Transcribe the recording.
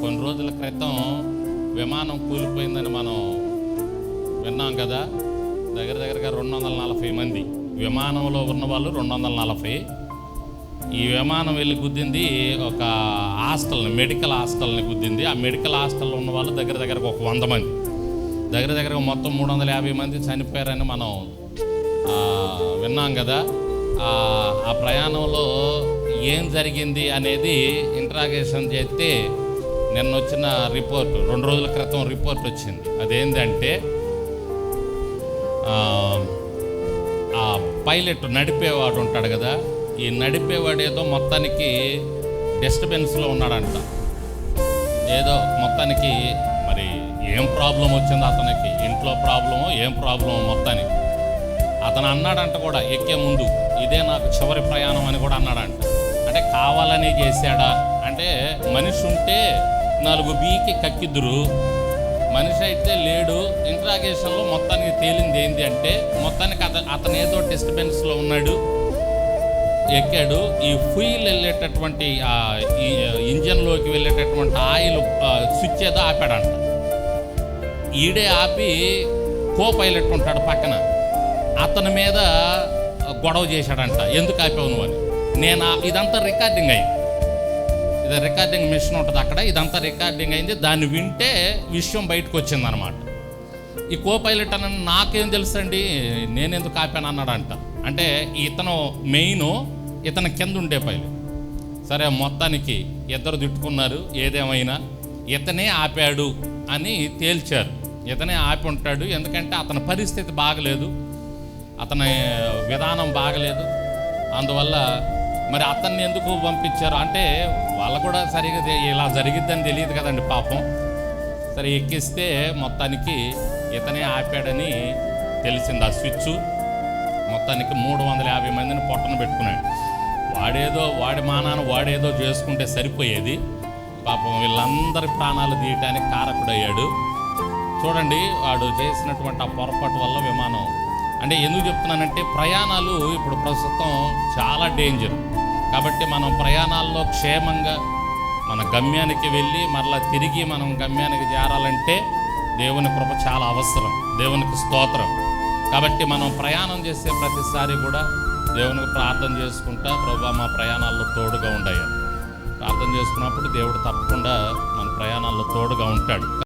కొన్ని రోజుల క్రితం విమానం కూలిపోయిందని మనం విన్నాం కదా. దగ్గరగా 240 మంది విమానంలో ఉన్న వాళ్ళు 240. ఈ విమానం వెళ్ళి గుద్దింది ఒక హాస్టల్ని, మెడికల్ హాస్టల్ని గుద్దింది. ఆ మెడికల్ హాస్టల్లో ఉన్న వాళ్ళు దగ్గరగా ఒక 100 మంది, దగ్గరగా మొత్తం 350 మంది చనిపోయారని మనం విన్నాం కదా. ఆ ప్రయాణంలో ఏం జరిగింది అనేది ఇంట్రాగేషన్ చేస్తే నిన్న వచ్చిన రిపోర్ట్, 2 రోజుల క్రితం రిపోర్ట్ వచ్చింది. అదేంటంటే ఆ పైలట్ నడిపేవాడు ఉంటాడు కదా, ఈ నడిపేవాడు ఏదో మొత్తానికి డిస్టర్బెన్స్లో ఉన్నాడంట. ఏదో మొత్తానికి మరి ఏం ప్రాబ్లం వచ్చిందో అతనికి, ఇంట్లో ప్రాబ్లమో ఏం ప్రాబ్లమో మొత్తానికి అతను అన్నాడంట కూడా ఎక్కే ముందు, ఇదే నాకు చివరి ప్రయాణం అని కూడా అన్నాడంట. అంటే కావాలని చేశాడా అంటే, మనిషి ఉంటే 4 బీకి కక్కిద్దురు, మనిషి అయితే లేడు. ఇంట్రాగేషన్లో మొత్తానికి తేలింది ఏంటి అంటే, మొత్తానికి అతను ఏదో డిస్టర్బెన్స్లో ఉన్నాడు, ఎక్కాడు. ఈ ఫ్యూయల్ వెళ్ళేటటువంటి ఈ ఇంజన్లోకి వెళ్ళేటటువంటి ఆయిల్ స్విచ్ ఏదో ఆపాడంట. ఈడే ఆపి కో పైలట్ ఉంటాడు పక్కన, అతని మీద గొడవ చేశాడంట, ఎందుకు ఆపావు నువ్వు అని. ఇదంతా రికార్డింగ్ అయింది, ఇది రికార్డింగ్ మిషన్ ఉంటుంది అక్కడ, ఇదంతా రికార్డింగ్ అయింది. దాన్ని వింటే విషయం బయటకు వచ్చిందనమాట. ఈ కో పైలట్ అని నాకేం తెలుసండి, నేనెందుకు ఆపాను అన్నాడంట. అంటే ఇతను మెయిన్, ఇతను కింద ఉండే పైలట్. సరే మొత్తానికి ఇద్దరు తిట్టుకున్నారు. ఏదేమైనా ఇతనే ఆపాడు అని తేల్చారు. ఇతనే ఆపి ఉంటాడు, ఎందుకంటే అతని పరిస్థితి బాగలేదు, అతని విధానం బాగలేదు. అందువల్ల మరి అతన్ని ఎందుకు పంపించారు అంటే, వాళ్ళు కూడా సరిగా ఇలా జరిగిద్దని తెలియదు కదండి పాపం. సరే ఎక్కిస్తే మొత్తానికి ఇతనే ఆపాడని తెలిసింది. ఆ స్విచ్ మొత్తానికి 350 మందిని పొట్టన పెట్టుకున్నాడు. వాడి మానాన్ని వాడేదో చేసుకుంటే సరిపోయేది, పాపం వీళ్ళందరి ప్రాణాలు తీయటానికి కారకుడయ్యాడు. చూడండి, వాడు చేసినటువంటి ఆ పొరపాటు వల్ల విమానం. అంటే ఎందుకు చెప్తున్నానంటే, ప్రయాణాలు ఇప్పుడు ప్రస్తుతం చాలా డేంజర్. కాబట్టి మనం ప్రయాణాల్లో క్షేమంగా మన గమ్యానికి వెళ్ళి మరలా తిరిగి మనం గమ్యానికి చేరాలంటే దేవుని కృప చాలా అవసరం. దేవునికి స్తోత్రం. కాబట్టి మనం ప్రయాణం చేసే ప్రతిసారి కూడా దేవునికి ప్రార్థన చేసుకుంటా, ప్రభువా మా ప్రయాణాల్లో తోడుగా ఉండయ్యా. ప్రార్థన చేసుకున్నప్పుడు దేవుడు తప్పకుండా మన ప్రయాణాల్లో తోడుగా ఉంటాడు.